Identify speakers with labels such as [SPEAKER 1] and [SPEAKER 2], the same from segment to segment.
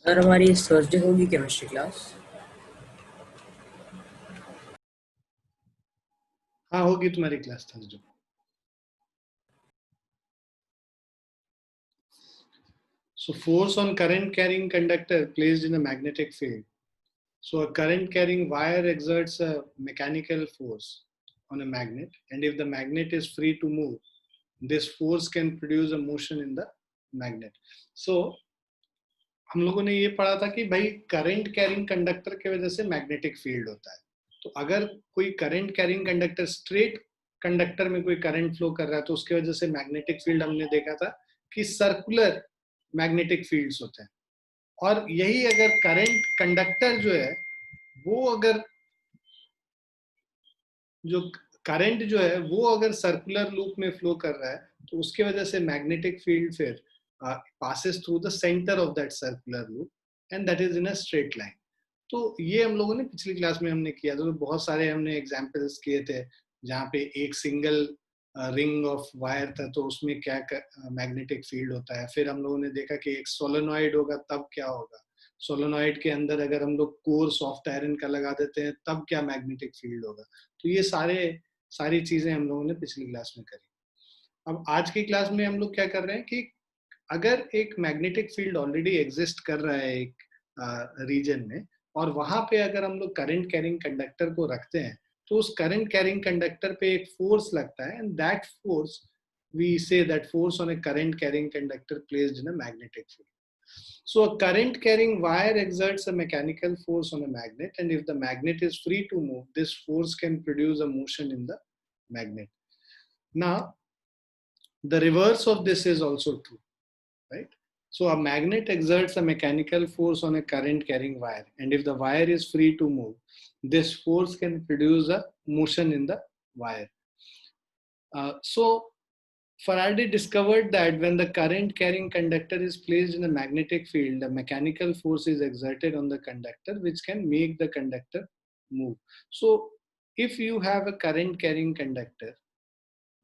[SPEAKER 1] Sir हमारी इस Thursday होगी केमिस्ट्री क्लास।
[SPEAKER 2] हाँ होगी तुम्हारी class Thursday. So force on current carrying conductor placed in a magnetic field. So a current carrying wire exerts a mechanical force on a magnet, and if the magnet is free to move, this force can produce a motion in the magnet. So हम लोगों ने ये पढ़ा था कि भाई current carrying conductor की वजह से मैग्नेटिक फील्ड होता है। तो अगर कोई current carrying conductor straight conductor में कोई करंट फ्लो कर रहा है तो उसकी वजह से मैग्नेटिक फील्ड हमने देखा था कि सर्कुलर मैग्नेटिक फील्ड्स होते हैं। और यही अगर करंट कंडक्टर जो है वो अगर जो करंट जो है वो अगर सर्कुलर लूप में फ्लो कर रहा है तो उसके वजह से मैग्नेटिक फील्ड फिर passes through the center of that circular loop and that is in a straight line. तो ये हम लोगों ने पिछली क्लास में हमने किया था। तो बहुत सारे हमने एग्जांपल्स किए थे जहाँ पे एक सिंगल रिंग ऑफ वायर था तो उसमें क्या मैग्नेटिक फील्ड होता है। फिर हम लोगों ने देखा कि एक सोलेनॉइड होगा तब क्या होगा, सोलेनॉइड के अंदर अगर हम लोग कोर सॉफ्ट आयरन का लगा देते हैं तब क्या मैग्नेटिक फील्ड होगा। तो ये सारी चीजें हम लोगों ने पिछली क्लास में करी। अब आज की क्लास में हम लोग क्या कर रहे हैं कि अगर एक मैग्नेटिक फील्ड ऑलरेडी एग्जिस्ट कर रहा है एक रीजन में और वहां पे अगर हम लोग करंट कैरिंग कंडक्टर को रखते हैं तो उस करंट कैरिंग कंडक्टर पे एक फोर्स लगता है and that force we say that force on a current carrying conductor placed in a magnetic field. So a current carrying wire exerts a mechanical force on a magnet, and if the magnet is free to move, this force can produce a motion in the magnet. Now, the reverse of this is also true, right? So a magnet exerts a mechanical force on a current carrying wire, and if the wire is free to move, this force can produce a motion in the wire. So Faraday discovered that when the current carrying conductor is placed in a magnetic field, a mechanical force is exerted on the conductor which can make the conductor move. So if you have a current carrying conductor,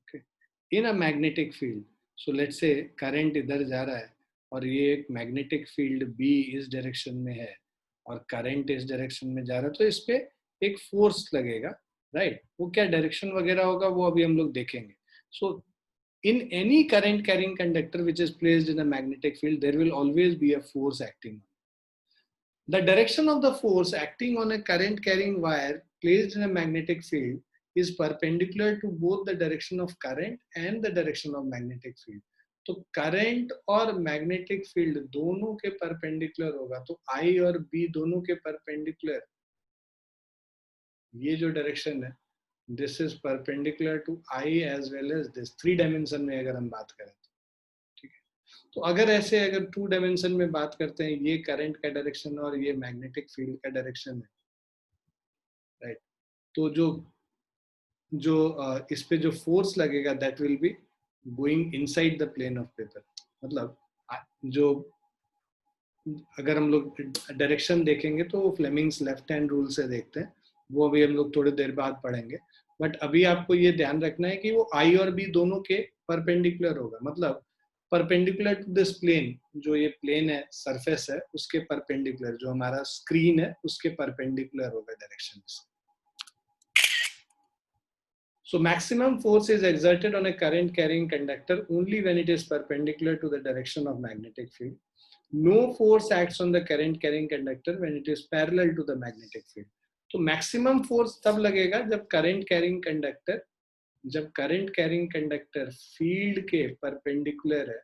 [SPEAKER 2] okay, in a magnetic field, so let's say current इधर जा रहा है और ये एक magnetic field B इस direction में है और करंट इस डायरेक्शन में जा रहा है तो इस पे एक फोर्स लगेगा, राइट? वो क्या डायरेक्शन वगैरह होगा वो अभी हम लोग देखेंगे. सो in any current carrying conductor which is placed in a magnetic field, there will always be a force acting. The direction of the force acting on a current carrying wire placed in a magnetic field is perpendicular to both the direction of current and the direction of magnetic field. तो current और magnetic field दोनों के perpendicular होगा. तो I और B दोनों के perpendicular ये जो डायरेक्शन है this is perpendicular to I as well as this. 3 dimension में अगर हम बात करें तो ठीक है. तो अगर ऐसे अगर 2 डायमेंशन में बात करते हैं ये करंट का डायरेक्शन और ये मैग्नेटिक फील्ड का डायरेक्शन है, राइट? तो जो इस पे जो फोर्स लगेगा that will be going inside the plane of paper. मतलब जो अगर हम लोग डायरेक्शन देखेंगे तो फ्लेमिंग्स लेफ्ट हैंड रूल से देखते हैं, वो अभी हम लोग थोड़ी देर बाद पढ़ेंगे. बट अभी आपको ये ध्यान रखना है कि वो आई और बी दोनों के परपेंडिकुलर होगा. मतलब परपेंडिकुलर टू दिस प्लेन, जो ये प्लेन है सरफेस है उसके परपेंडिकुलर, जो हमारा स्क्रीन है उसके परपेंडिकुलर होगा direction. So maximum force is exerted on a current carrying conductor only when it is perpendicular to the direction of magnetic field. No force acts on the current carrying conductor when it is parallel to the magnetic field. तो maximum force तब लगेगा जब current carrying conductor field के perpendicular है,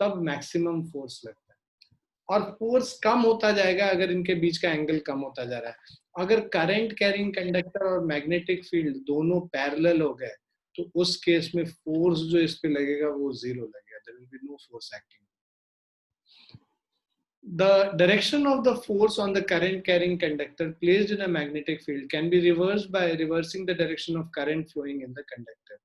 [SPEAKER 2] तब maximum force लगता है. और फोर्स कम होता जाएगा अगर इनके बीच का एंगल कम होता जा रहा है. अगर करंट कैरिंग कंडक्टर और मैग्नेटिक फील्ड दोनों पैरेलल हो गए तो उस केस में फोर्स जो इस पे लगेगा वो जीरो लगेगा. There will be no force acting. The direction of the force on the current carrying conductor placed in a magnetic field can be reversed by reversing the direction of current flowing in the conductor.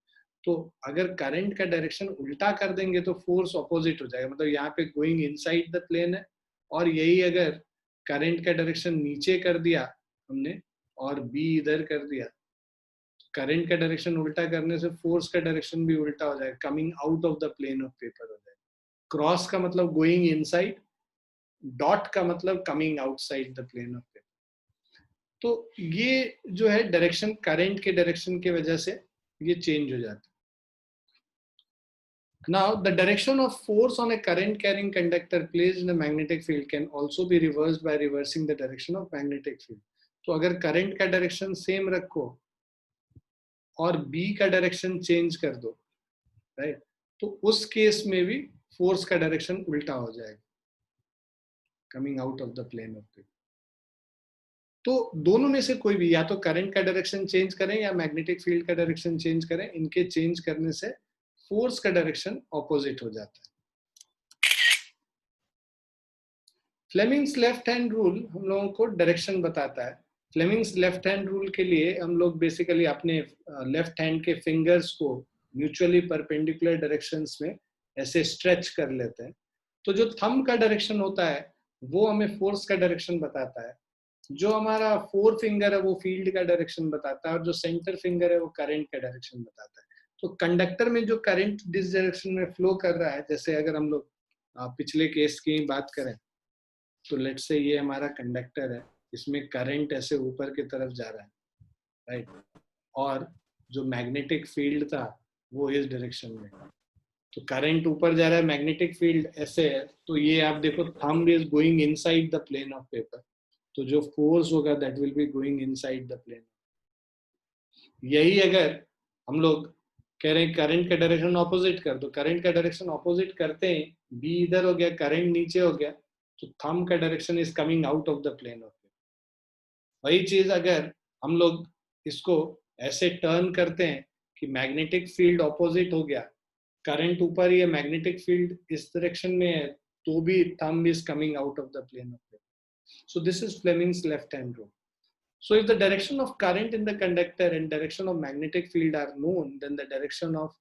[SPEAKER 2] तो अगर current का direction उल्टा कर देंगे तो force opposite हो जाएगा. मतलब यहाँ पे गोइंग इनसाइड द प्लेन है और यही अगर करंट का डायरेक्शन नीचे कर दिया हमने और बी इधर कर दिया, करंट का डायरेक्शन उल्टा करने से फोर्स का डायरेक्शन भी उल्टा हो जाएगा, coming out of the plane of paper हो जाएगा. क्रॉस का मतलब गोइंग इनसाइड, डॉट का मतलब coming outside the plane of paper. तो ये जो है डायरेक्शन, करंट के डायरेक्शन के वजह से ये चेंज हो जाता है। Now, the direction of force on a current carrying conductor placed in a magnetic field can also be reversed by reversing the direction of magnetic field. तो अगर करंट का डायरेक्शन सेम रखो और बी का direction change कर दो, right, तो उस केस में भी फोर्स का डायरेक्शन उल्टा हो जाएगा, coming out of the plane of paper. तो दोनों में से कोई भी, या तो करंट का डायरेक्शन चेंज करें या मैग्नेटिक फील्ड का डायरेक्शन चेंज करें, इनके चेंज करने से फोर्स का डायरेक्शन ऑपोजिट हो जाता है। फ्लेमिंग्स लेफ्ट हैंड रूल हम लोगों को डायरेक्शन बताता है। फ्लेमिंग्स लेफ्ट हैंड रूल के लिए हम लोग बेसिकली अपने लेफ्ट हैंड के फिंगर्स को म्यूचुअली परपेंडिकुलर डायरेक्शंस में ऐसे स्ट्रेच कर लेते हैं। तो जो थंब का डायरेक्शन होता है वो हमें फोर्स का डायरेक्शन बताता है, जो हमारा फोर फिंगर है वो फील्ड का डायरेक्शन बताता है, और जो सेंटर फिंगर है वो करंट का डायरेक्शन बताता है। तो कंडक्टर में जो करंट जिस डायरेक्शन में फ्लो कर रहा है, जैसे अगर हम लोग पिछले केस की बात करें तो लेट्स से ये हमारा कंडक्टर है, इसमें करंट ऐसे ऊपर की तरफ जा रहा है, राइट, और जो मैग्नेटिक फील्ड था वो इस डायरेक्शन में। तो करंट ऊपर जा रहा है, मैग्नेटिक फील्ड ऐसे है, तो ये आप देखो thumb is going inside the plane of paper, तो जो फोर्स होगा that will be going inside the plane. यही अगर हम लोग कह रहे हैं करंट का डायरेक्शन ऑपोजिट कर दो, करंट का डायरेक्शन ऑपोजिट करते हैं, बी इधर हो गया, करंट नीचे हो गया, तो थंब का direction is coming out of the plane of paper. वही चीज अगर हम लोग इसको ऐसे टर्न करते हैं कि मैग्नेटिक फील्ड ऑपोजिट हो गया, करंट ऊपर ही है, मैग्नेटिक फील्ड इस डायरेक्शन में है, तो भी thumb is coming out of the plane of paper. So this is Fleming's left hand rule. So if the direction of current in the conductor and direction of magnetic field are known, then the direction of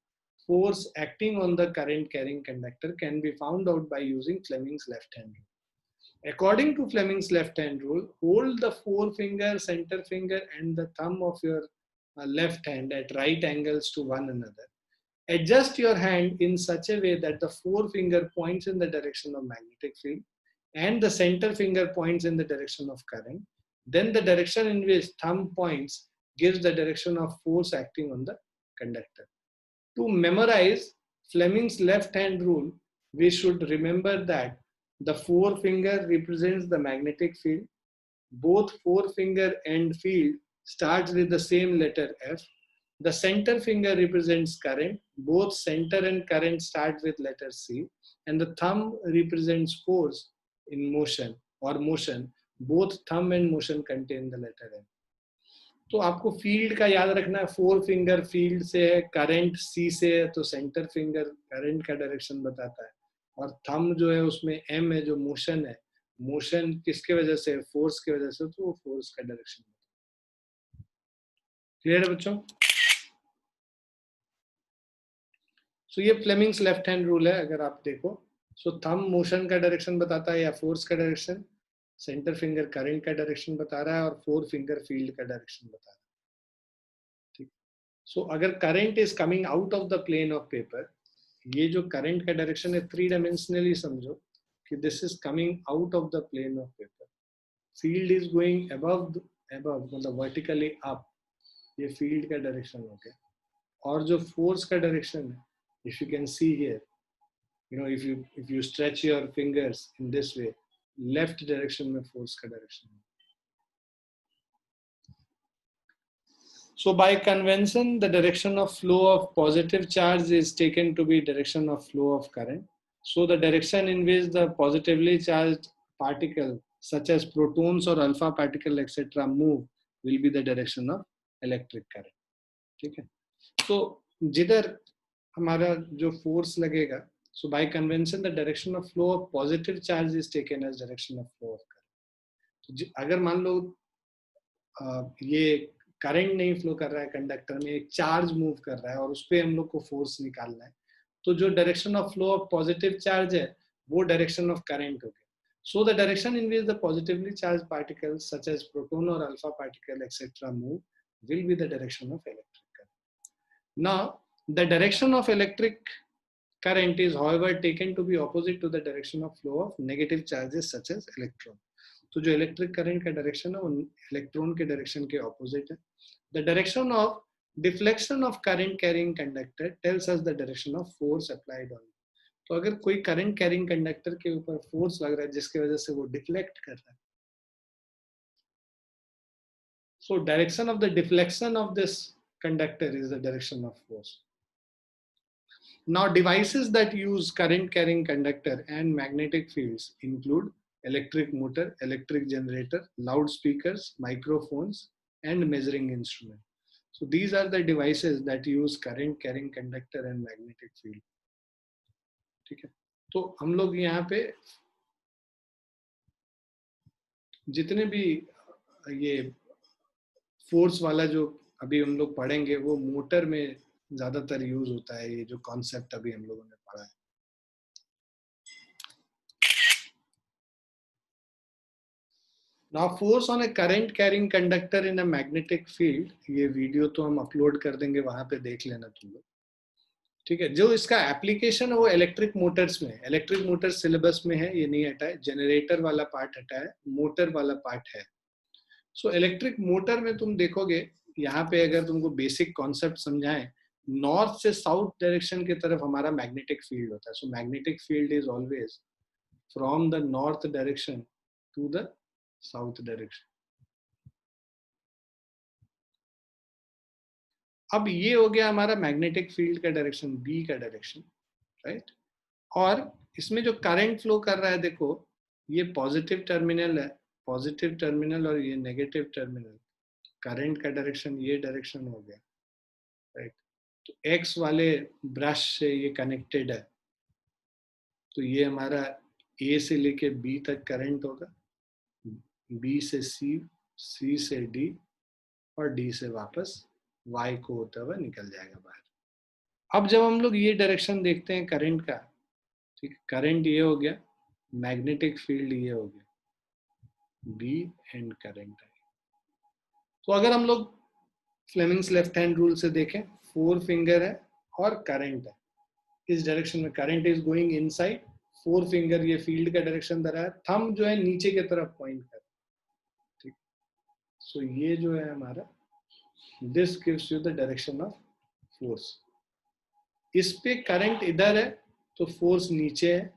[SPEAKER 2] force acting on the current carrying conductor can be found out by using Fleming's left hand rule. According to Fleming's left hand rule, hold the forefinger, center finger and the thumb of your left hand at right angles to one another. Adjust your hand in such a way that the forefinger points in the direction of magnetic field and the center finger points in the direction of current. Then the direction in which thumb points gives the direction of force acting on the conductor. To memorize Fleming's left hand rule, we should remember that the forefinger represents the magnetic field. Both forefinger and field starts with the same letter F. The center finger represents current. Both center and current start with letter C. And the thumb represents force in motion or motion. Both thumb and motion contain the letter M. तो आपको field का याद रखना है, four finger field से है, current C से है, तो सेंटर फिंगर करंट का डायरेक्शन बताता है, और थंब जो है उसमें एम है जो मोशन है, मोशन किसके वजह से, फोर्स की वजह से, तो वो फोर्स का डायरेक्शन। क्लियर है बच्चों? सो ये फ्लेमिंग्स लेफ्ट हैंड रूल है अगर आप देखो। सो थंब मोशन का डायरेक्शन बताता है या फोर्स का डायरेक्शन, सेंटर फिंगर करंट का डायरेक्शन बता रहा है, और फोर फिंगर फील्ड का डायरेक्शन बता रहा है। ठीक। सो अगर current is coming out of the plane of paper, ये जो करंट का डायरेक्शन है थ्री डायमेंशनली समझो कि this is coming out of the plane of paper, field is going above मतलब वर्टिकली अप, ये फील्ड का डायरेक्शन हो गया, और जो फोर्स का डायरेक्शन है, if you can see here, you know, if you stretch your fingers in this way, left direction में force का direction है. So by convention, the direction of flow of positive charge is taken to be direction of flow of current. So the direction in which the positively charged particle such as protons or alpha particle etc move will be the direction of electric current. ठीक है? So जिधर हमारा जो force लगेगा, so by convention the direction of flow of positive charge is taken as direction of flow of current. तो अगर मान लो ये करंट नहीं फ्लो कर रहा है कंडक्टर में, एक चार्ज मूव कर रहा है और उस पर हम लोग को फोर्स निकालना है, तो जो direction of flow of positive charge है वो डायरेक्शन ऑफ करंट हो गया. So the direction in which the positively charged particles such as proton और alpha particle etcetera move will be the direction of electric current. Now the direction of electric current is however taken to be opposite to the direction of flow of negative charges such as electron. तो जो electric current का direction है वो electron के direction के opposite है. The direction of deflection of current carrying conductor tells us the direction of force applied on. तो अगर कोई करंट कैरिंग कंडक्टर के ऊपर फोर्स लग रहा है जिसकी वजह से वो डिफ्लेक्ट कर रहा है, so direction of the deflection of this conductor is the direction of force. Now devices that use current carrying conductor and magnetic fields include electric motor, electric generator, loudspeakers, microphones and measuring instrument. So these are the devices that use current carrying conductor and magnetic field. ठीक है, तो हम लोग यहाँ पे जितने भी ये फोर्स वाला जो अभी हम लोग पढ़ेंगे वो मोटर में ज्यादातर यूज होता है, ये जो कॉन्सेप्ट अभी हम लोगों ने पढ़ा है. Now force on a current carrying conductor in a magnetic field, ये वीडियो तो हम अपलोड कर देंगे, वहां पे देख लेना तुम लोग. ठीक है, जो इसका एप्लीकेशन है वो इलेक्ट्रिक मोटर्स में. इलेक्ट्रिक मोटर सिलेबस में है, ये नहीं हटा है. जनरेटर वाला पार्ट हटा है, मोटर वाला पार्ट है. सो इलेक्ट्रिक मोटर में तुम देखोगे यहाँ पे अगर तुमको बेसिक कॉन्सेप्ट समझाएं, नॉर्थ से साउथ डायरेक्शन की तरफ हमारा मैग्नेटिक फील्ड होता है. So magnetic field is always from the north direction to the south direction. अब ये हो गया हमारा मैग्नेटिक फील्ड का डायरेक्शन, बी का डायरेक्शन, राइट. और इसमें जो करंट फ्लो कर रहा है, देखो ये पॉजिटिव टर्मिनल है, पॉजिटिव टर्मिनल, और ये नेगेटिव टर्मिनल. करंट का डायरेक्शन ये डायरेक्शन हो गया, राइट. तो एक्स वाले ब्रश से ये कनेक्टेड है, तो ये हमारा ए से लेके बी तक करंट होगा, बी से सी, सी से डी, और डी से वापस वाई को होता हुआ निकल जाएगा बाहर. अब जब हम लोग ये डायरेक्शन देखते हैं करंट का, ठीक, करंट ये हो गया, मैग्नेटिक फील्ड ये हो गया, बी एंड करंट है. तो अगर हम लोग फ्लेमिंग्स लेफ्ट हैंड रूल से देखें, 4 फिंगर है और करंट है. इस डायरेक्शन में current is going inside, 4 finger ये फील्ड का डायरेक्शन दे रहा है, थंब जो है नीचे की तरफ पॉइंट कर, ठीक. सो ये जो है हमारा, this gives you the direction of force. इस पे करंट इधर है तो फोर्स नीचे है.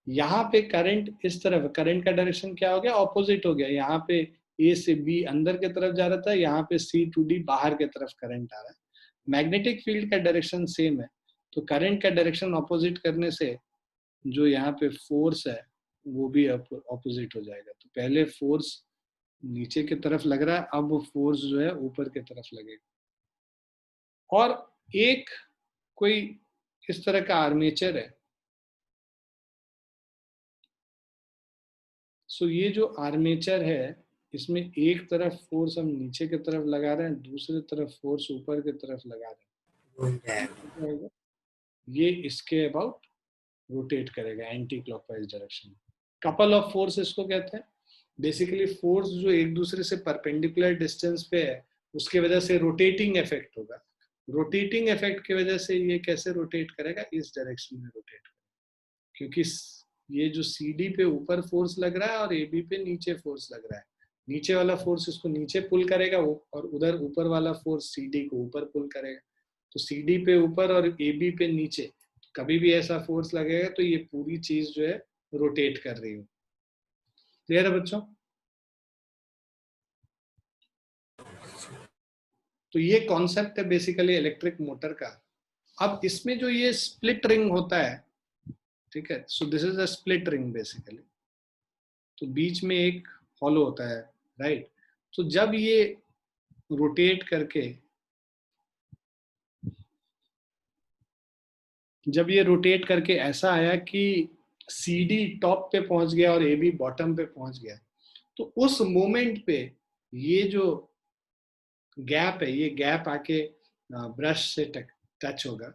[SPEAKER 2] यहाँ पे करंट इस तरफ, करंट का डायरेक्शन क्या हो गया, ऑपोजिट हो गया. यहाँ पे ए से बी अंदर की तरफ जा रहा था, यहाँ पे सी टू डी बाहर की तरफ करंट आ रहा है. मैग्नेटिक फील्ड का डायरेक्शन सेम है, तो करंट का डायरेक्शन ऑपोजिट करने से जो यहाँ पे फोर्स है वो भी ऑपोजिट हो जाएगा. तो पहले फोर्स नीचे की तरफ लग रहा है, अब फोर्स जो है ऊपर की तरफ लगेगा. और एक कोई इस तरह का आर्मेचर है. सो ये जो आर्मेचर है, इसमें एक तरफ फोर्स हम नीचे की तरफ लगा रहे हैं, दूसरी तरफ फोर्स ऊपर की तरफ लगा रहे हैं. ये इसके अबाउट रोटेट करेगा anti clockwise direction. Couple of force इसको कहते हैं. बेसिकली फोर्स जो एक दूसरे से परपेंडिकुलर डिस्टेंस पे है, उसके वजह से रोटेटिंग इफेक्ट होगा. रोटेटिंग इफेक्ट की वजह से ये कैसे रोटेट करेगा, इस डायरेक्शन में रोटेट करेगा, क्योंकि ये जो सी डी पे ऊपर फोर्स लग रहा है और ए बी पे नीचे फोर्स लग रहा है. नीचे वाला फोर्स इसको नीचे पुल करेगा, और उधर ऊपर वाला फोर्स सी डी को ऊपर पुल करेगा. तो सी डी पे ऊपर और ए बी पे नीचे कभी भी ऐसा फोर्स लगेगा तो ये पूरी चीज जो है रोटेट कर रही हो. क्लियर है बच्चों? तो ये कॉन्सेप्ट है बेसिकली इलेक्ट्रिक मोटर का. अब इसमें जो ये स्प्लिट रिंग होता है, ठीक है, सो this is a split ring basically. तो बीच में एक हॉलो होता है, राइट. तो जब ये रोटेट करके, जब ये रोटेट करके ऐसा आया कि सी डी टॉप पे पहुंच गया और ए बी बॉटम पे पहुंच गया, तो उस मोमेंट पे ये जो गैप है, ये गैप आके ब्रश से टच होगा.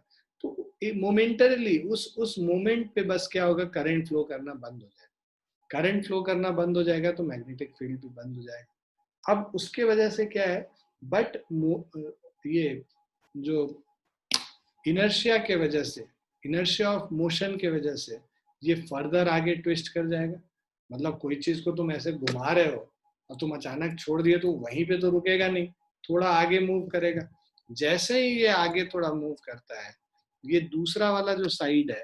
[SPEAKER 2] तो मोमेंटरली उस मोमेंट पे बस क्या होगा, करंट फ्लो करना बंद हो जाएगा. करंट फ्लो करना बंद हो जाएगा तो मैग्नेटिक फील्ड भी बंद हो जाएगा. अब उसके वजह से क्या है, बट ये जो इनर्शिया के वजह से इनर्शिया ऑफ मोशन के वजह से ये फर्दर आगे ट्विस्ट कर जाएगा। मतलब कोई चीज को तुम ऐसे घुमा रहे हो और तुम अचानक छोड़ दिए तो वहीं पे तो रुकेगा नहीं, थोड़ा आगे मूव करेगा। जैसे ही ये आगे थोड़ा मूव करता है, ये दूसरा वाला जो साइड है,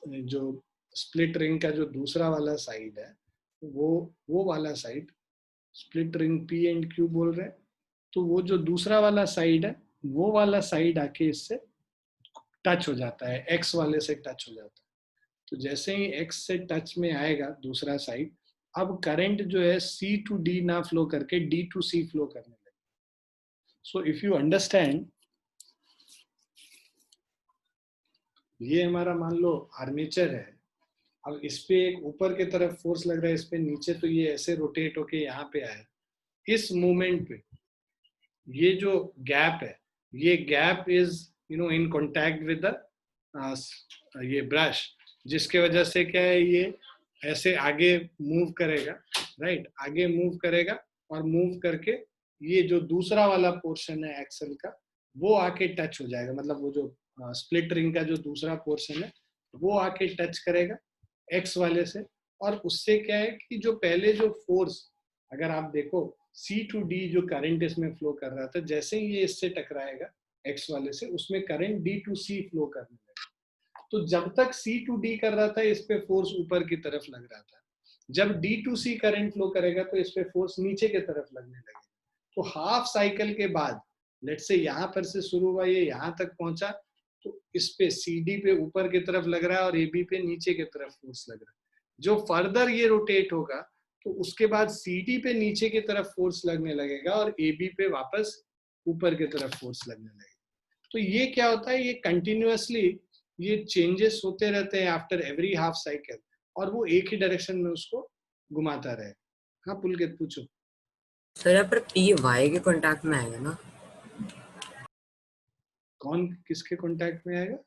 [SPEAKER 2] जो स्प्लिट रिंग का जो दूसरा वाला साइड है, वो वाला side split ring P and Q बोल रहे हैं। तो वो जो दूसरा वाला साइड है, वो वाला साइड आके इससे टच हो जाता है, एक्स वाले से टच हो जाता है। तो जैसे ही एक्स से टच में आएगा दूसरा साइड, अब करंट जो है सी टू डी ना फ्लो करके डी टू सी फ्लो करने लगे। सो इफ यू अंडरस्टैंड, ये हमारा मान लो आर्मेचर है। अब इस पे एक ऊपर की तरफ फोर्स लग रहा है, इस पे नीचे, तो ये ऐसे रोटेट होके यहाँ पे आया। इस मोमेंट पे ये जो गैप है, ये gap is in contact with the ये ब्रश, जिसके वजह से क्या है, ये ऐसे आगे मूव करेगा, राइट, आगे मूव करेगा और मूव करके ये जो दूसरा वाला पोर्शन है एक्सल का, वो आके टच हो जाएगा। मतलब वो जो स्प्लिट रिंग का जो दूसरा पोर्शन है, वो आके टच करेगा एक्स वाले से। और उससे क्या है कि जो पहले जो फोर्स, अगर आप देखो सी टू डी जो करंट इसमें फ्लो कर रहा था, जैसे ही ये इससे टकराएगा एक्स वाले से, उसमें current D to C flow करने लगेगा। तो जब तक सी टू डी कर रहा था, इस पे फोर्स ऊपर की तरफ लग रहा था। जब D to C current flow करेगा तो इस पे फोर्स नीचे की तरफ लगने लगेगा। तो हाफ साइकिल के बाद, लेट से यहाँ पर से शुरू हुआ, ये यहाँ तक पहुंचा, तो इस पे सी डी पे ऊपर की तरफ लग रहा है और ए बी पे नीचे की तरफ फोर्स लग रहा है। जो फर्दर ये रोटेट होगा तो उसके बाद सी डी पे नीचे की तरफ फोर्स लगने लगेगा और ए बी पे वापस ऊपर की तरफ फोर्स लगने लगेगा। तो ये क्या होता है, ये कंटिन्यूअसली ये चेंजेस होते रहते हैं आफ्टर एवरी हाफ साइकिल, और वो एक ही डायरेक्शन में उसको घुमाता रहे। हाँ पुलकित पूछो।
[SPEAKER 1] सर यहाँ पर पी वाई के कांटेक्ट में आएगा ना?
[SPEAKER 2] कौन किसके कांटेक्ट में आएगा?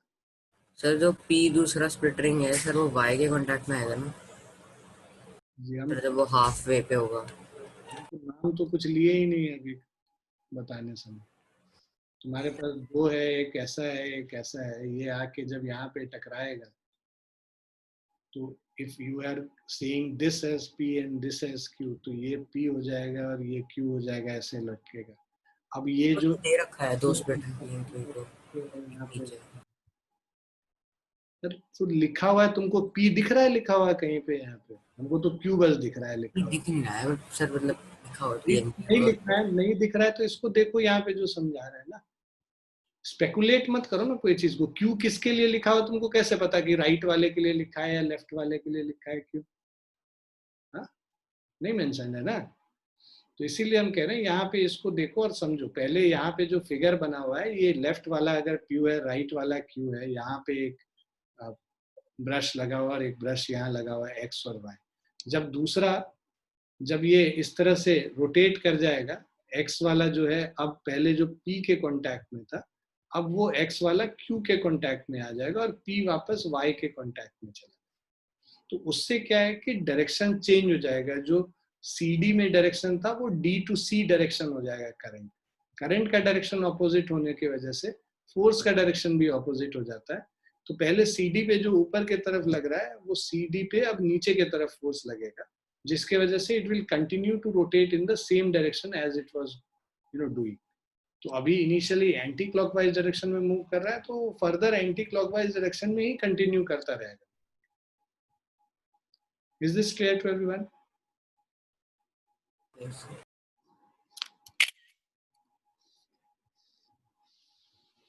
[SPEAKER 1] सर जो पी दूसरा स्प्लिट रिंग है सर, वो वाई के कांटेक्ट में आएगा ना
[SPEAKER 2] जी, हम
[SPEAKER 1] सर, जब वो हाफ वे पे होगा?
[SPEAKER 2] नाम तो कुछ लिए ही नहीं है अभी बताने समय। तुम्हारे पास दो है, एक ऐसा है एक ऐसा है, ये आके जब यहाँ पे टकराएगा तो if you are saying this as P and this as Q, तो ये पी हो जाएगा और ये क्यू हो जाएगा, ऐसे लटकेगा। अब ये
[SPEAKER 1] तो
[SPEAKER 2] जो
[SPEAKER 1] दे रखा है दो स्प्लिट रिंग को
[SPEAKER 2] यहाँ पे
[SPEAKER 1] नीचे।
[SPEAKER 2] सर, तो लिखा हुआ है, तुमको पी दिख रहा है लिखा हुआ है कहीं पे? यहाँ पे हमको तो क्यू बस दिख रहा है लिखा हुआ।
[SPEAKER 1] दिख नहीं रहा है सर, मतलब लिखा हो
[SPEAKER 2] नहीं,
[SPEAKER 1] पीएनपी
[SPEAKER 2] नहीं
[SPEAKER 1] और
[SPEAKER 2] लिख रहा है, नहीं दिख रहा है तो इसको देखो यहाँ पे जो समझा रहा है ना। स्पेकुलेट मत करो ना कोई चीज को। क्यू किसके लिए लिखा हुआ तुमको कैसे पता कि राइट वाले के लिए लिखा है या लेफ्ट वाले के लिए लिखा है क्यू? हाँ, नहीं मेंशन है ना। तो इसीलिए हम कह रहे हैं यहाँ पे इसको देखो और समझो। पहले यहाँ पे जो फिगर बना हुआ है, ये लेफ्ट वाला अगर क्यू है, राइट वाला क्यू है, यहाँ पे एक ब्रश लगा हुआ और एक ब्रश यहाँ लगा हुआ है, एक्स और वाई। जब दूसरा, जब ये इस तरह से रोटेट कर जाएगा, एक्स वाला जो है अब पहले जो पी के कांटेक्ट में था, अब वो एक्स वाला क्यू के कांटेक्ट में आ जाएगा और पी वापस वाई के कांटेक्ट में चला। तो उससे क्या है कि डायरेक्शन चेंज हो जाएगा। जो सी डी में डायरेक्शन था वो डी टू सी डायरेक्शन हो जाएगा। करंट करंट का डायरेक्शन ऑपोजिट होने की वजह से फोर्स का डायरेक्शन भी ऑपोजिट हो जाता है। तो पहले सी डी पे जो ऊपर की तरफ लग रहा है, वो सी डी पे अब नीचे की तरफ फोर्स लगेगा, जिसके वजह से it will continue to rotate in the same direction as it was doing. तो अभी इनिशियली एंटी क्लॉकवाइज डायरेक्शन में मूव कर रहा है, तो फर्दर एंटी क्लॉकवाइज डायरेक्शन में ही कंटिन्यू करता रहेगा। Is this clear to everyone?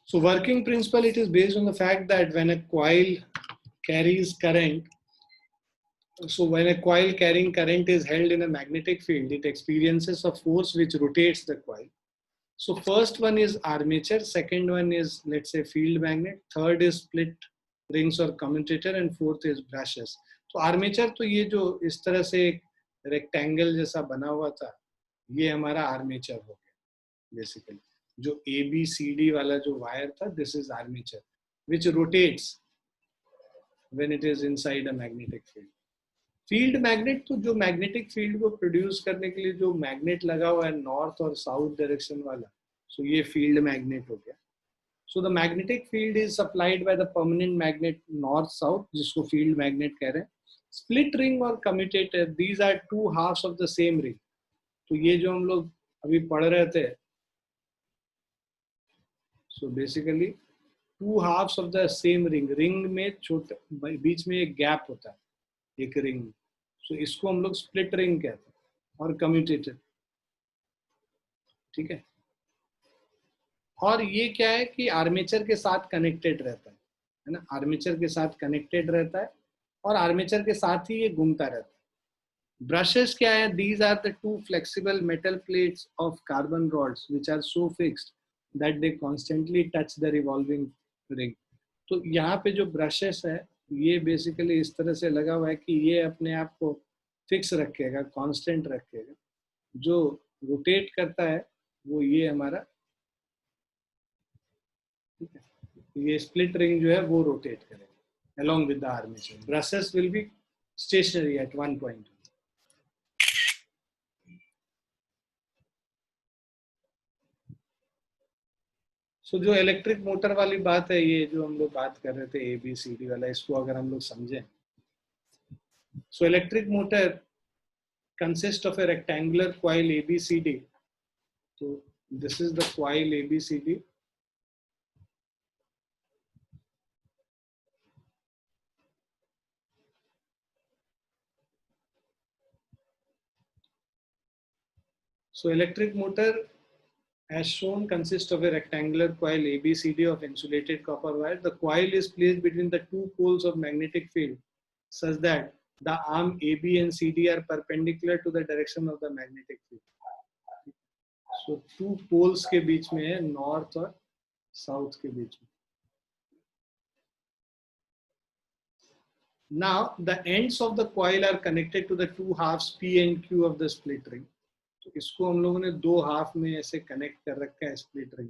[SPEAKER 2] So working principle, it is based on the fact that when a coil carries current, so when a coil carrying current is held in a magnetic field, it experiences a force which rotates the coil. So first one is armature, second one is, let's say, field magnet, third is split rings or commutator, and fourth is brushes. तो armature तो ये जो इस तरह से एक rectangle जैसा बना हुआ था, ये हमारा आर्मेचर हो गया बेसिकली। जो ए बी सी डी वाला जो वायर था, this is armature which rotates when it is inside a magnetic field. Field magnet तो जो मैग्नेटिक फील्ड को प्रोड्यूस करने के लिए जो मैग्नेट लगा हुआ है नॉर्थ और साउथ डायरेक्शन वाला, सो ये फील्ड मैग्नेट हो गया। So the magnetic field is supplied by the permanent magnet north south, जिसको field magnet कह रहे हैं. Split ring और commutator, these are two halves of the same ring. तो ये जो हम लोग अभी पढ़ रहे थे, so basically two halves of the same ring. Ring में छोटे बीच में एक gap होता है, एक ring. So इसको हम लोग split ring कहते हैं और commutator. ठीक है. और ये क्या है कि आर्मेचर के साथ कनेक्टेड रहता है ना, आर्मेचर के साथ कनेक्टेड रहता है और आर्मेचर के साथ ही ये घूमता रहता है. ब्रशेस क्या है? These are the two flexible metal plates of carbon rods which are so fixed that they constantly touch the revolving ring. तो यहाँ पे जो ब्रशेस है ये बेसिकली इस तरह से लगा हुआ है कि ये अपने आप को फिक्स रखेगा, कांस्टेंट रखेगा. जो रोटेट करता है वो ये हमारा, ये स्प्लिट रिंग जो है वो रोटेट करेगा along with the armature. Brushes will be stationary at one point. So जो इलेक्ट्रिक मोटर वाली बात है, ये जो हम लोग बात कर रहे थे ABCD वाला, इसको अगर हम लोग समझें, so electric motor consists of a rectangular coil ABCD. So this is the coil ABCD. So electric motor, as shown, consists of a rectangular coil ABCD of insulated copper wire. The coil is placed between the two poles of magnetic field such that the arm AB and CD are perpendicular to the direction of the magnetic field. So two poles के बीच में है, north और south के बीच में. Now the ends of the coil are connected to the two halves P and Q of the split ring. तो इसको हम लोगों ने दो हाफ में ऐसे कनेक्ट कर रखा है स्प्लिट रिंग.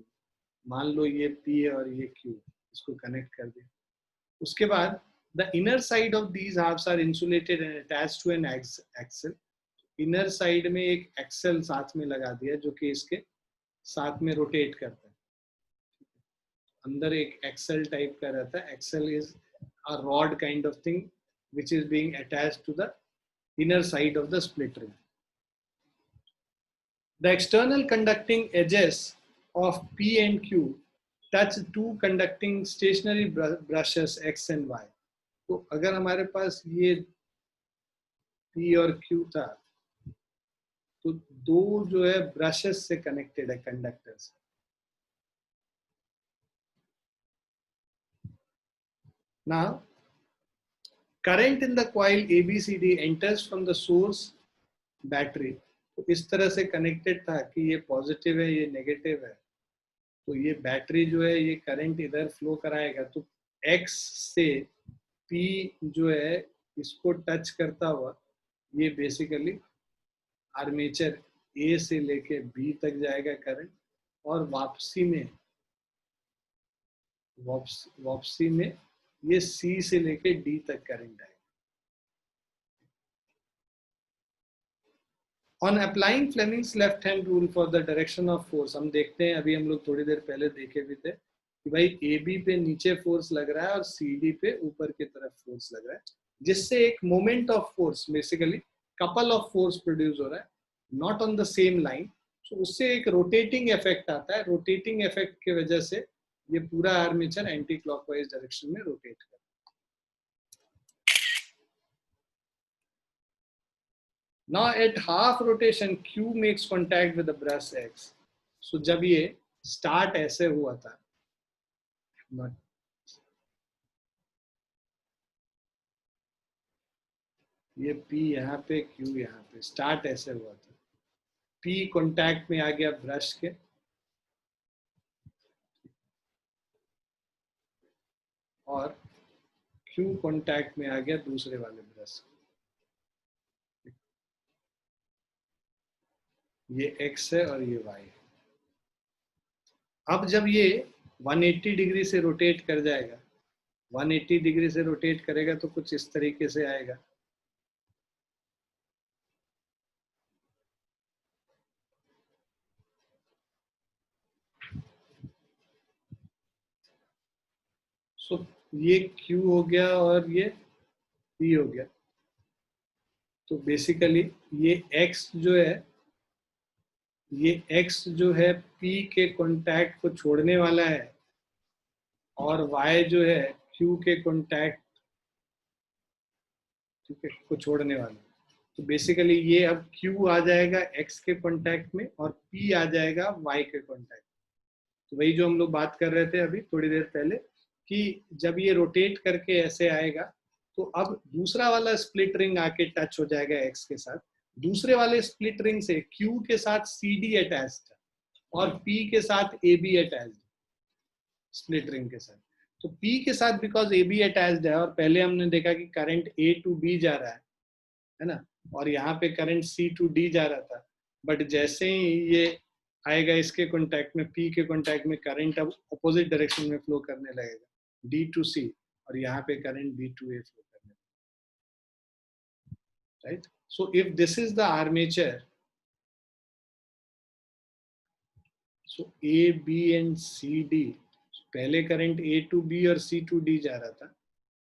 [SPEAKER 2] मान लो ये P है और ये Q, इसको कनेक्ट कर दिया. उसके बाद the inner side of these halves are insulated and attached to an axle. Inner side में एक एक्सेल साथ में लगा दिया जो कि इसके साथ में रोटेट करता है. अंदर एक एक्सेल टाइप का रहता है. Axle is a rod kind of thing which is being attached to the inner side of the split ring. The external conducting edges of P and Q touch two conducting stationary brushes X and Y. तो अगर हमारे पास ये P और Q था तो दो जो है ब्रशेस से कनेक्टेड है, conductors. Now current in the coil ABCD enters from the source battery. तो इस तरह से कनेक्टेड था कि ये पॉजिटिव है, ये नेगेटिव है. तो ये बैटरी जो है ये करंट इधर फ्लो कराएगा. तो X से P जो है इसको टच करता हुआ ये बेसिकली आर्मेचर A से लेके B तक जाएगा करंट, और वापसी में ये C से लेके D तक करंट आएगा. On applying Fleming's left hand rule for the direction of force, हम देखते हैं, अभी हम लोग थोड़ी देर पहले देखे भी थे कि भाई AB पे नीचे फोर्स लग रहा है और CD पे ऊपर की तरफ फोर्स लग रहा है, जिससे एक moment of force, basically couple of force produce हो रहा है, not on the same line. So उससे एक रोटेटिंग इफेक्ट आता है. रोटेटिंग इफेक्ट की वजह से ये पूरा आर्मेचर एंटी क्लॉकवाइज डायरेक्शन में रोटेट करता है. Now at half rotation Q makes contact with the brush X. So जब ये start ऐसे हुआ था, ये P यहाँ पे, Q यहाँ पे, start ऐसे हुआ था. P contact में आ गया ब्रश के, और Q contact में आ गया दूसरे वाले ब्रश. ये X है और ये Y है. अब जब ये 180 डिग्री से रोटेट कर जाएगा, 180 डिग्री से रोटेट करेगा तो कुछ इस तरीके से आएगा. सो ये Q हो गया और ये P हो गया। तो बेसिकली ये X जो है, ये X जो है P के कॉन्टैक्ट को छोड़ने वाला है और Y जो है Q के कॉन्टैक्ट, ठीक है, को छोड़ने वाला है। तो बेसिकली ये अब Q आ जाएगा X के कॉन्टैक्ट में और P आ जाएगा Y के कॉन्टैक्ट। तो वही जो हम लोग बात कर रहे थे अभी थोड़ी देर पहले कि जब ये रोटेट करके ऐसे आएगा तो अब दूसरा वाला स्प्लिट रिंग आके टच हो जाएगा X के साथ। दूसरे वाले स्प्लिट रिंग से Q के साथ CD अटैच्ड है और P के साथ AB अटैच्ड, स्प्लिट रिंग के साथ। तो P के साथ बिकॉज AB अटैच्ड है और पहले हमने देखा कि करंट A टू B जा रहा है ना, और यहाँ पे करंट C टू D जा रहा था। बट जैसे ही ये आएगा इसके कॉन्टैक्ट में, P के कॉन्टैक्ट में, करंट अब अपोजिट डायरेक्शन में फ्लो करने लगेगा, D टू C, और यहाँ पे current B to A flow करने लगेगा, right. So if this is the armature, so A, B and C, D, पहले करंट A टू B और C टू D जा रहा था।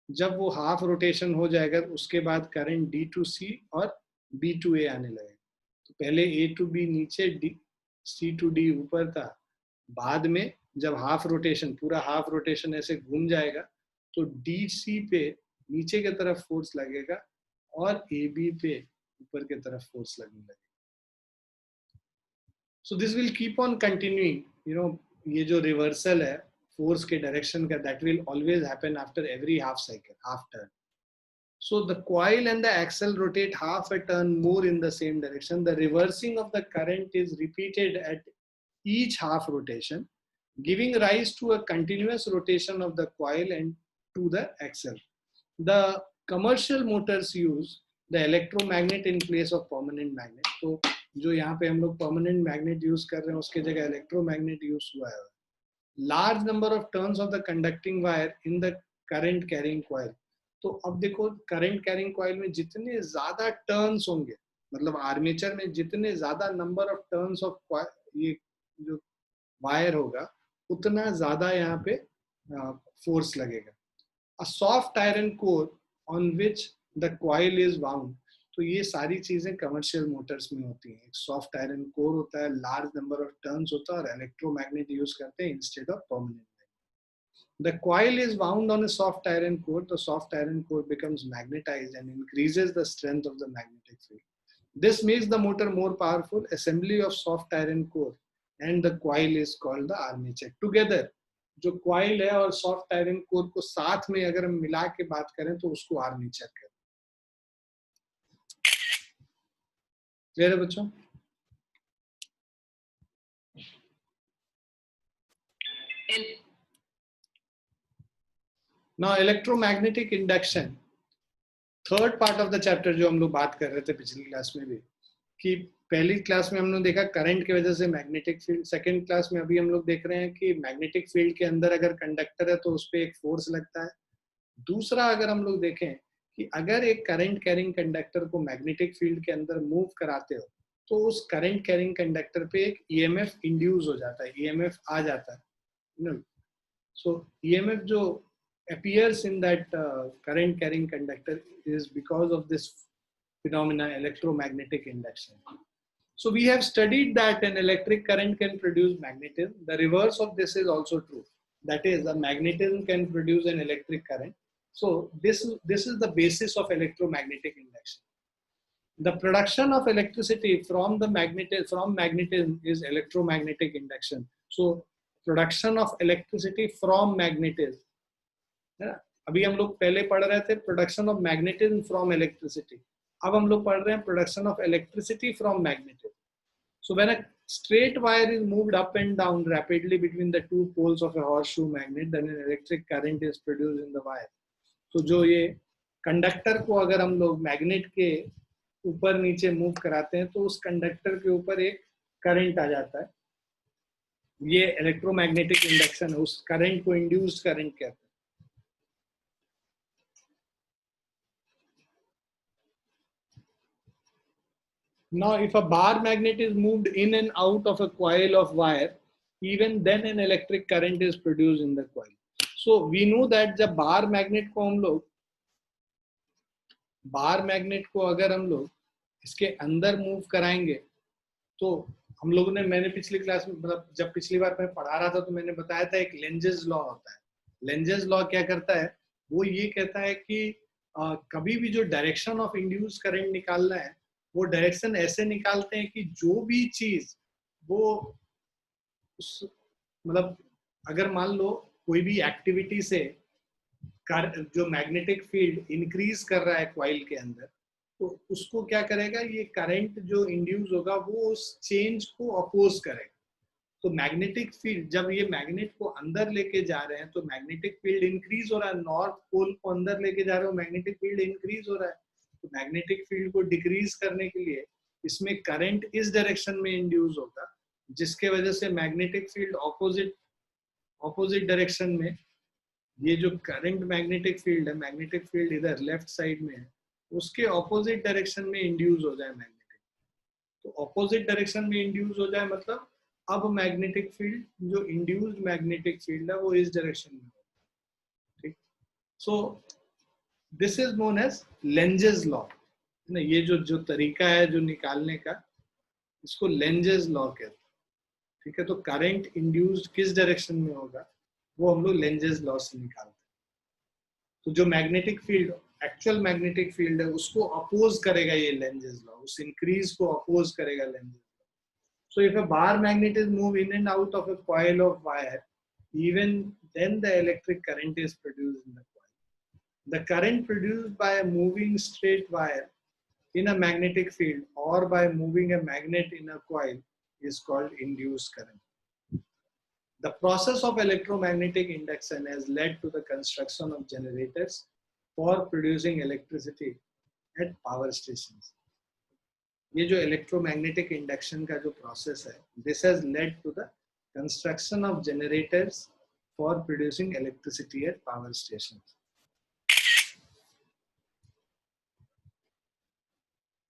[SPEAKER 2] जब वो हाफ रोटेशन हो जाएगा उसके बाद करंट D टू C और B टू A आने लगेगा। तो पहले A टू B नीचे, C टू D ऊपर था। बाद में जब हाफ रोटेशन, पूरा हाफ रोटेशन ऐसे घूम जाएगा तो DC पे नीचे की तरफ फोर्स लगेगा और AB पे ऊपर की तरफ फोर्स लगने लगेगा। So this will keep on continuing, you know, ये जो रिवर्सल है फोर्स के डायरेक्शन का, that will always happen after every half cycle, half turn. So the coil and the axle rotate half a turn more in the same direction. The reversing of the current is repeated at each half rotation, giving rise to a continuous rotation of the coil and to the axle. The commercial motors use the electromagnet in place of permanent magnet. तो जो यहाँ पे हम लोग permanent magnet use कर रहे हैं उसके जगह electromagnet use हुआ है. Large number of turns of the conducting wire in the current carrying coil. तो अब देखो करंट कैरिंग कॉइल में जितने ज्यादा टर्न्स होंगे, मतलब आर्मेचर में जितने ज्यादा नंबर ऑफ टर्न्स ऑफ ये जो वायर होगा उतना ज्यादा यहाँ पे फोर्स लगेगा. A soft iron core on which the coil is bound. तो ये सारी चीजें कमर्शियल मोटर्स में होती हैं. एक सॉफ्ट आयरन कोर होता है, लार्ज नंबर ऑफ टर्न्स होता है और इलेक्ट्रोमैग्नेट यूज करते हैं instead of permanent. The coil is wound on a soft iron core. The soft iron core becomes magnetized and increases the strength of the magnetic field. This makes the motor more powerful. Assembly of soft iron core and the coil is called the armature. Together, जो coil है और soft iron core को साथ में अगर हम मिला के बात करें तो उसको armature कहते हैं. क्लियर है बच्चों? Now electromagnetic induction, third part of the chapter जो हम लोग बात कर रहे थे पिछली क्लास में भी, कि पहली क्लास में हम लोग देखा करंट की वजह से मैग्नेटिक फील्ड. सेकंड क्लास में अभी हम लोग देख रहे हैं कि मैग्नेटिक फील्ड के अंदर अगर कंडक्टर है तो उस पर एक फोर्स लगता है. दूसरा अगर हम लोग देखें कि अगर एक करंट कैरिंग कंडक्टर को मैग्नेटिक फील्ड के अंदर मूव कराते हो तो उस करंट कैरिंग कंडक्टर पे एक ईएमएफ इंड्यूस हो जाता है, ईएमएफ आ जाता है. सो ईएमएफ जो appears in that current carrying conductor is because of this phenomena, electromagnetic induction. So we have studied that an electric current can produce magnetism. The reverse of this is also true. That is, a magnetism can produce an electric current. So this is the basis of electromagnetic induction. The production of electricity from magnetism is electromagnetic induction. So production of electricity from magnetism. अभी हम लोग पहले पढ़ रहे थे production of magnetism from electricity. अब हम लोग पढ़ रहे हैं production of electricity from magnetism. So when a straight wire is moved up and down rapidly between the two poles of a horseshoe magnet, then an electric current is produced in the wire. तो जो ये conductor को अगर हम लोग magnet के ऊपर नीचे मूव कराते हैं तो उस कंडक्टर के ऊपर एक करंट आ जाता है. ये इलेक्ट्रोमैग्नेटिक इंडक्शन है. उस करंट को इंड्यूस्ड करंट कहते हैं. Now, if a bar magnet is moved in and out of a coil of wire, even then an electric current is produced in the coil. So we know that जब bar magnet को अगर हम लोग इसके अंदर move कराएंगे, तो हम लोगों ने, मैंने पिछली क्लास में, मतलब जब पिछली बार मैं पढ़ा रहा था तो मैंने बताया था एक लेंजेस लॉ होता है। लेंजेस लॉ क्या करता है, वो ये कहता है कि कभी भी जो डायरेक्शन ऑफ इंड्यूस करंट निकालना है, वो डायरेक्शन ऐसे निकालते हैं कि जो भी चीज वो उस, मतलब अगर मान लो कोई भी एक्टिविटी से जो मैग्नेटिक फील्ड इंक्रीज कर रहा है कॉइल के अंदर, तो उसको क्या करेगा, ये करंट जो इंड्यूस होगा वो उस चेंज को अपोज करेगा। तो मैग्नेटिक फील्ड, जब ये मैग्नेट को अंदर लेके जा रहे हैं तो मैग्नेटिक फील्ड इंक्रीज हो रहा है, नॉर्थ पोल को अंदर लेके जा रहे हो, मैग्नेटिक फील्ड इंक्रीज हो रहा है। तो मैग्नेटिक फील्ड को डिक्रीज करने के लिए इसमें करंट इस डायरेक्शन में इंड्यूस होगा, जिसके वजह से मैग्नेटिक फील्ड ऑपोजिट डायरेक्शन में, ये जो करंट मैग्नेटिक फील्ड है, मैग्नेटिक फील्ड इधर लेफ्ट साइड में है, उसके ऑपोजिट डायरेक्शन में इंड्यूस हो जाए मैग्नेटिक। तो ऑपोजिट डायरेक्शन में इंड्यूस हो जाए मतलब अब मैग्नेटिक फील्ड, जो इंड्यूस्ड मैग्नेटिक फील्ड है, वो इस डायरेक्शन में हो। ठीक, so this is known as Lenz's law. ना, ये जो तरीका है जो निकालने का, इसको लेंजेस लॉ कहते हैं। ठीक है, तो करंट इंड्यूस्ड किस डायरेक्शन में होगा वो हम लोग लेंजेस लॉ से निकालते हैं। तो जो magnetic field, actual magnetic field है, उसको अपोज करेगा ये लेंजेस लॉ, उस इंक्रीज को अपोज करेगा Lenz's law. So if a bar magnet is moved in and out of a coil of wire, even then the electric current is produced in the coil. The current produced by a moving straight wire in a magnetic field or by moving a magnet in a coil is called induced current. The process of electromagnetic induction has led to the construction of generators for producing electricity at power stations. ये जो electromagnetic induction का जो process है, this has led to the construction of generators for producing electricity at power station.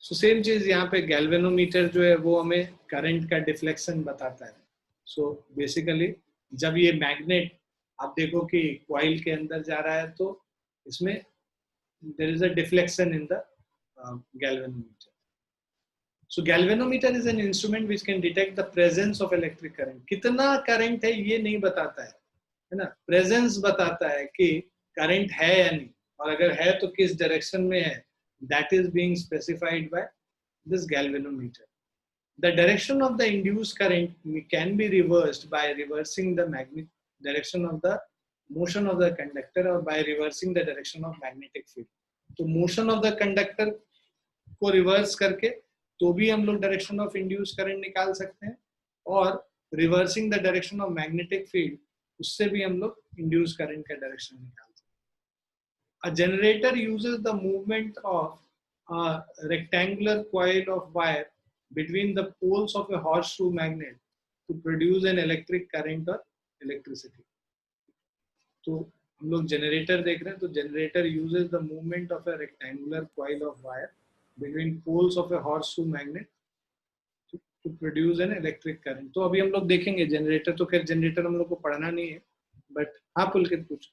[SPEAKER 2] So same चीज यहाँ पे, galvanometer जो है वो हमें करंट का डिफ्लेक्शन बताता है। सो बेसिकली जब ये मैग्नेट, आप देखो कि कॉइल के अंदर जा रहा है, तो इसमें there is a deflection in the galvanometer. So galvanometer is an instrument which can detect the presence of electric current. कितना करंट है ये नहीं बताता है ना, प्रेजेंस बताता है कि करंट है या नहीं, और अगर है तो किस डायरेक्शन में है, that is being specified by this galvanometer. The direction of the induced current can be reversed by reversing the direction of the motion of the conductor or by reversing the direction of magnetic field. तो motion of the conductor को reverse करके तो भी हम लोग direction of induce current निकाल सकते हैं, और reversing the direction of magnetic field, उससे भी हम लोग इंड्यूस करंट का डायरेक्शन निकाल सकते हैं. A generator uses the movement of a rectangular coil of wire between the poles of a horseshoe magnet to produce an electric current or electricity. तो हम लोग जनरेटर देख रहे हैं, तो generator uses the movement of a rectangular coil of wire between poles of a horseshoe magnet to produce an electric current. तो अभी हम लोग देखेंगे जनरेटर, तो खैर जनरेटर हम लोग को पढ़ना नहीं है, बट हाँ पुलकित पूछ.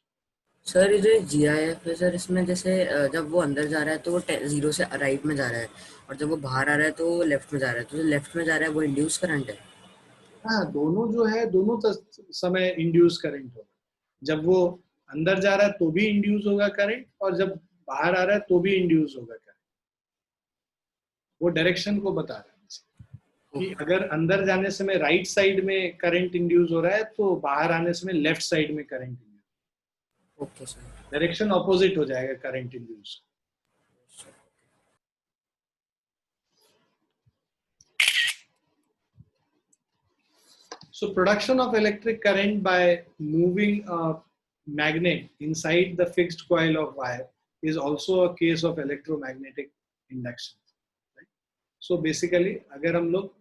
[SPEAKER 1] सर ये जो GIF है सर, इसमें जैसे जब वो अंदर जा रहा है तो वो 0 से राइट में जा रहा है, और जब वो बाहर आ रहा है तो वो लेफ्ट में जा रहा है, तो जो लेफ्ट में जा रहा है वो इंड्यूस करंट है.
[SPEAKER 2] हाँ, दोनों जो है, दोनों समय इंड्यूस करंट होगा. जब वो अंदर जा रहा है तो भी इंड्यूस होगा करंट, और जब बाहर आ रहा है तो भी इंड्यूस होगा करंट. वो डायरेक्शन को बता रहा है कि अगर अंदर जाने समय राइट साइड में करंट इंड्यूस हो रहा है, तो बाहर आने समय लेफ्ट साइड में current induce.
[SPEAKER 1] Okay sir.
[SPEAKER 2] Direction opposite हो जाएगा current induce. So production of electric current by moving a magnet inside the fixed coil of wire is also a case of electromagnetic induction. Right? So basically, अगर हम लोग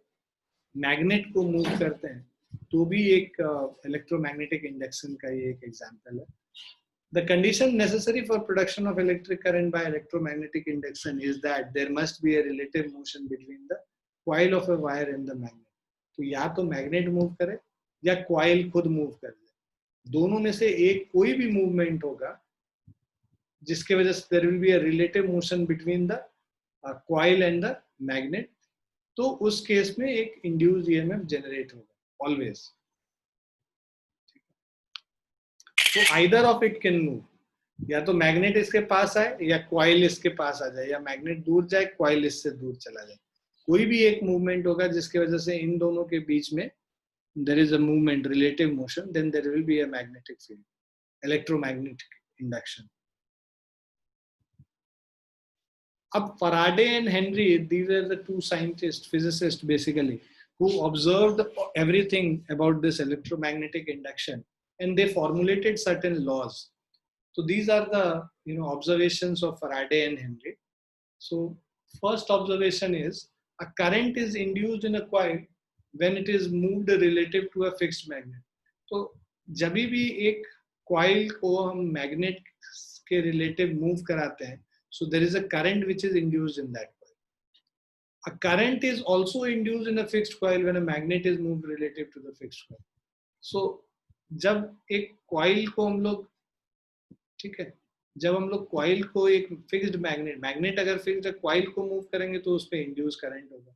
[SPEAKER 2] magnet को move करते हैं तो भी एक इलेक्ट्रोमैग्नेटिक इंडक्शन का ये एक एग्जांपल है. The condition necessary for production of electric current by electromagnetic induction is that there must be a relative motion between the coil of a wire and the magnet. तो या तो magnet move करे या coil खुद move कर ले. दोनों में से एक कोई भी मूवमेंट होगा जिसके वजह से there will be a relative motion between the coil and the magnet, तो उस केस में एक इंड्यूस्ड ईएमएफ जनरेट होगा ऑलवेज। तो either of it can move, या तो मैग्नेट इसके पास आए या कॉइल इसके पास आ जाए, या मैग्नेट दूर जाए कॉइल इससे दूर चला जाए, कोई भी एक मूवमेंट होगा जिसकी वजह से इन दोनों के बीच में there is a movement, relative motion, then there will be a magnetic field, electromagnetic induction. अब Faraday and Henry, these are the two scientists, physicists basically, who observed everything about this electromagnetic induction, and they formulated certain laws. So these are the observations of Faraday and Henry. So first observation is a current is induced in a coil when it is moved relative to a fixed magnet. तो जब भी एक coil को हम magnet के relative move कराते हैं, so there is a current which is induced in that coil. A current is also induced in a fixed coil when a magnet is moved relative to the fixed coil. So जब एक coil को हम लोग, ठीक है, जब हम लोग कॉइल को एक फिक्स्ड मैग्नेट अगर फिक्स्ड है, कॉइल को मूव करेंगे तो उस पर इंड्यूस करंट होगा।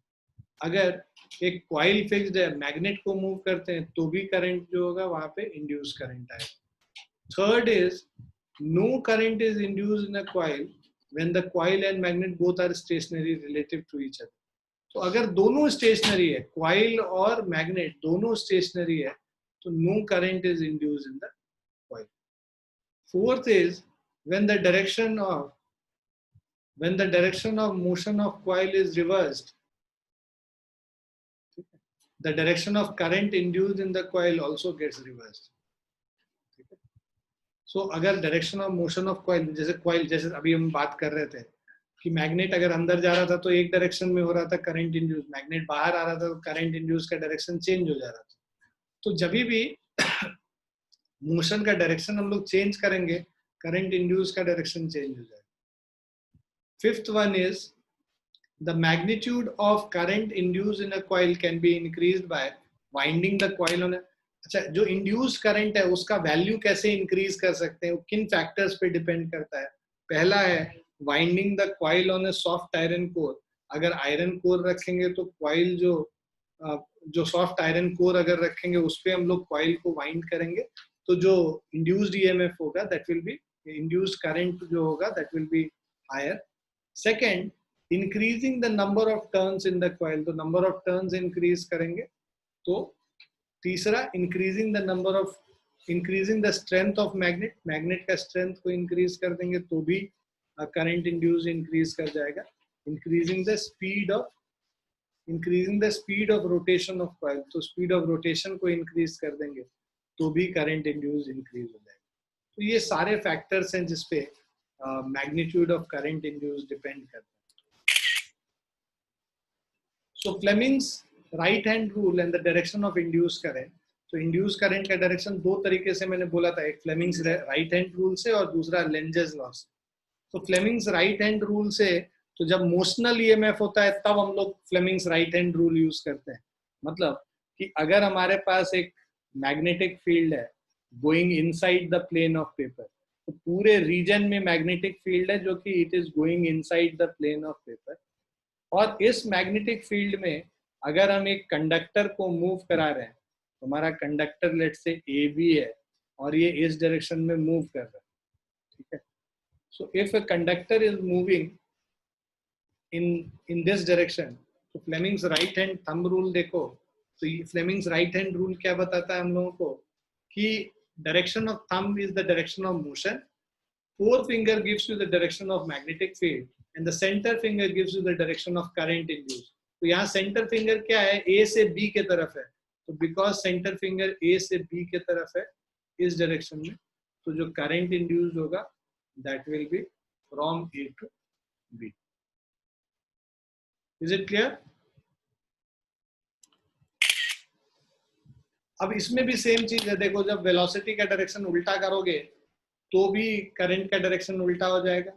[SPEAKER 2] अगर एक कॉइल फिक्स्ड है, मैग्नेट को मूव करते हैं तो भी करंट जो होगा वहां पे इंड्यूस करंट आएगा। Third is no current is induce in a coil when the coil and magnet both are stationary relative to each other. तो अगर दोनों स्टेशनरी है, कॉइल और मैग्नेट दोनों स्टेशनरी है, तो no current is induce in the coil. Fourth is when the direction of motion of coil is reversed, the direction of current induced in the coil also gets reversed. So अगर direction of motion of coil, जैसे अभी हम बात कर रहे थे कि magnet अगर अंदर जा रहा था तो एक डायरेक्शन में हो रहा था करंट इंड्यूस, मैग्नेट बाहर आ रहा था तो करंट इंड्यूस का डायरेक्शन चेंज हो जा रहा था। तो जब भी मोशन का डायरेक्शन हम लोग चेंज करेंगे, करंट इंड्यूस का डायरेक्शन चेंज हो जाएगा। Fifth one is the magnitude of current induced in a coil can be increased by winding the coil on a, अच्छा, जो इंड्यूस्ड करंट है उसका वैल्यू कैसे इंक्रीज कर सकते हैं, वो किन फैक्टर्स पे डिपेंड करता है। पहला है winding the coil on a soft iron core. अगर आयरन कोर रखेंगे तो कॉइल जो सॉफ्ट आयरन कोर अगर रखेंगे उस पे हम लोग कॉइल को वाइंड करेंगे, तो जो इंड्यूस्ड ईएमएफ होगा that will be, induced current जो होगा that will be higher. Second, increasing the number of turns in the coil, तो नंबर ऑफ टर्न्स इंक्रीज करेंगे। तो तीसरा, increasing the strength of magnet का स्ट्रेंथ को इंक्रीज कर देंगे तो भी करंट इंड्यूस इंक्रीज कर जाएगा। Increasing the speed of rotation of coil, तो स्पीड ऑफ रोटेशन को इंक्रीज कर देंगे तो भी करंट इंड्यूस इंक्रीज हो जाएगा। तो ये सारे फैक्टर्स हैं जिसपे magnitude of current induce depend करता है। So Fleming's right hand rule and the direction of induced current, तो induced current का डायरेक्शन दो तरीके से मैंने बोला था, एक Fleming's right hand rule से और दूसरा Lenz law से। तो Fleming's right hand rule से, तो जब मोशनल ईएमएफ होता है तब हम लोग Fleming's right hand rule use करते हैं। मतलब कि अगर हमारे पास एक मैग्नेटिक फील्ड है going inside the plane of paper, तो पूरे रीजन में मैग्नेटिक फील्ड है जो कि it is going inside the plane of paper, और इस मैग्नेटिक फील्ड में अगर हम एक कंडक्टर को मूव करा रहे हैं, तो हमारा कंडक्टर लेट से ए बी है और ये इस डायरेक्शन में मूव कर रहा है, ठीक है। So if a conductor is moving in this direction, तो Fleming's right hand thumb rule देखो, तो ये फ्लेमिंग्स राइट हैंड रूल क्या बताता है हम लोगों को कि direction of thumb is the direction of motion, forefinger gives you the direction of magnetic field and the center finger gives you the direction of current induced। तो यहाँ centre finger क्या है, ए से बी के तरफ है, तो बिकॉज सेंटर फिंगर ए से बी के तरफ है इस डायरेक्शन में, तो जो करंट इंड्यूस्ड होगा that will be from A to B. Is it clear? अब इसमें भी सेम चीज है, देखो जब वेलोसिटी का डायरेक्शन उल्टा करोगे तो भी करंट का डायरेक्शन उल्टा हो जाएगा,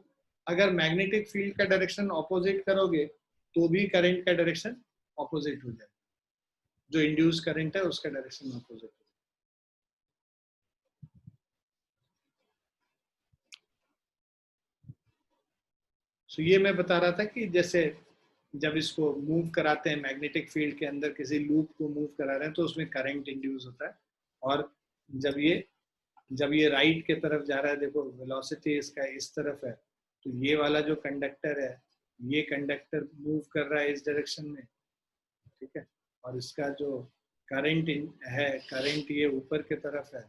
[SPEAKER 2] अगर मैग्नेटिक फील्ड का डायरेक्शन ऑपोजिट करोगे तो भी करंट का डायरेक्शन ऑपोजिट हो जाएगा, जो इंड्यूस करंट है उसका डायरेक्शन ऑपोजिट हो सो ये मैं बता रहा था कि जैसे जब इसको मूव कराते हैं मैग्नेटिक फील्ड के अंदर, किसी लूप को मूव करा रहे हैं तो उसमें करंट इंड्यूस होता है, और जब ये राइट के तरफ जा रहा है, देखो वेलोसिटी इसका इस तरफ है, तो ये वाला जो कंडक्टर है, ये कंडक्टर मूव कर रहा है इस डायरेक्शन में, ठीक है, और इसका जो करंट है, करंट ये ऊपर के तरफ है,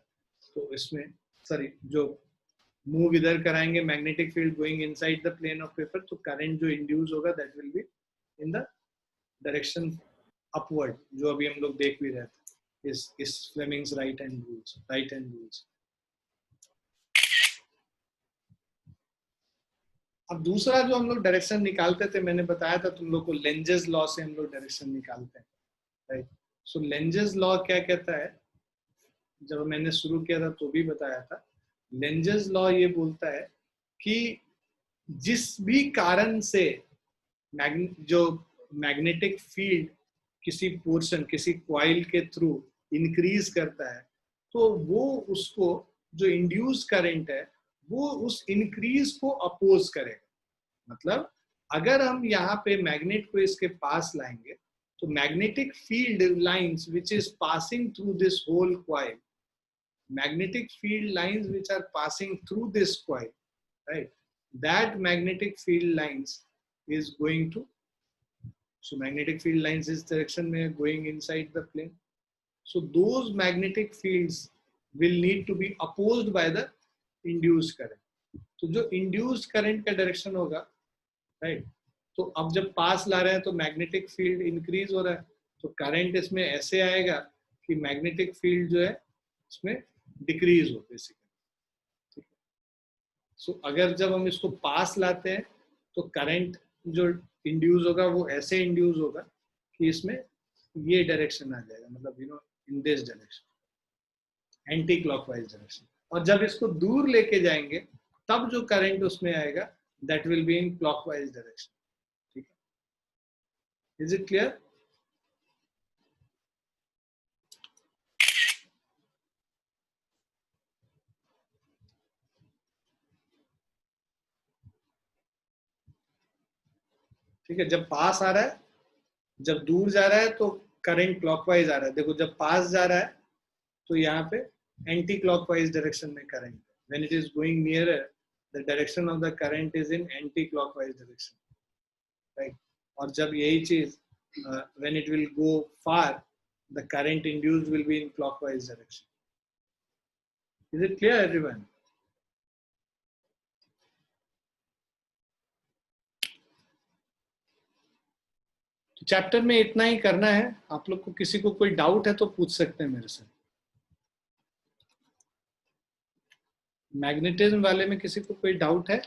[SPEAKER 2] तो इसमें सॉरी जो मूव इधर कराएंगे magnetic field going inside the plane of paper, तो करंट जो इंड्यूस होगा that will be in the direction upward, जो अभी हम लोग देख भी रहे थे इस फ्लेमिंग्स राइट हैंड रूल्स। अब दूसरा जो हम लोग डायरेक्शन निकालते थे, मैंने बताया था तुम लोग को, लेंजेस लॉ से हम लोग डायरेक्शन निकालते हैं, राइट। सो लेंजेस लॉ क्या कहता है, जब मैंने शुरू किया था तो भी बताया था, लेंजेस लॉ ये बोलता है कि जिस भी कारण से जो मैग्नेटिक फील्ड किसी पोर्शन, किसी कॉइल के थ्रू इंक्रीज करता है, तो वो उसको जो इंड्यूस करंट है वो उस इंक्रीज को अपोज करेगा। मतलब अगर हम यहाँ पे मैग्नेट को इसके पास लाएंगे, तो magnetic field lines which is passing through this whole coil, magnetic field lines which are passing through this coil, right, that magnetic field lines is going to, so magnetic field lines is direction mein going inside the plane, so those magnetic fields will need to be opposed by the induced current, तो जो induced current का direction होगा, right, तो अब जब पास ला रहे हैं तो मैग्नेटिक फील्ड इंक्रीज हो रहा है, तो करंट इसमें ऐसे आएगा कि मैग्नेटिक फील्ड जो है इसमें डिक्रीज हो बेसिकली, ठीक है। सो अगर जब हम इसको पास लाते हैं तो करंट जो इंड्यूस होगा वो ऐसे इंड्यूस होगा कि इसमें ये डायरेक्शन आ जाएगा, मतलब इन this direction, anti clockwise direction, और जब इसको दूर लेके जाएंगे तब जो करंट उसमें आएगा that will be in clockwise direction, ठीक है। Is it clear? ठीक है, जब पास आ रहा है, जब दूर जा रहा है तो करंट क्लॉकवाइज आ रहा है, देखो जब पास जा रहा है तो यहाँ पे एंटी क्लॉकवाइज डायरेक्शन में current, when it is going nearer the direction of the current is in anti clockwise direction, right. और जब यही चीज when it will go far the current induced will be in clockwise direction. Is it clear everyone? Chapter में इतना ही करना है, आप लोग को किसी को कोई डाउट है तो पूछ सकते हैं मेरे से। मैग्नेटिज्म वाले में किसी को कोई डाउट है?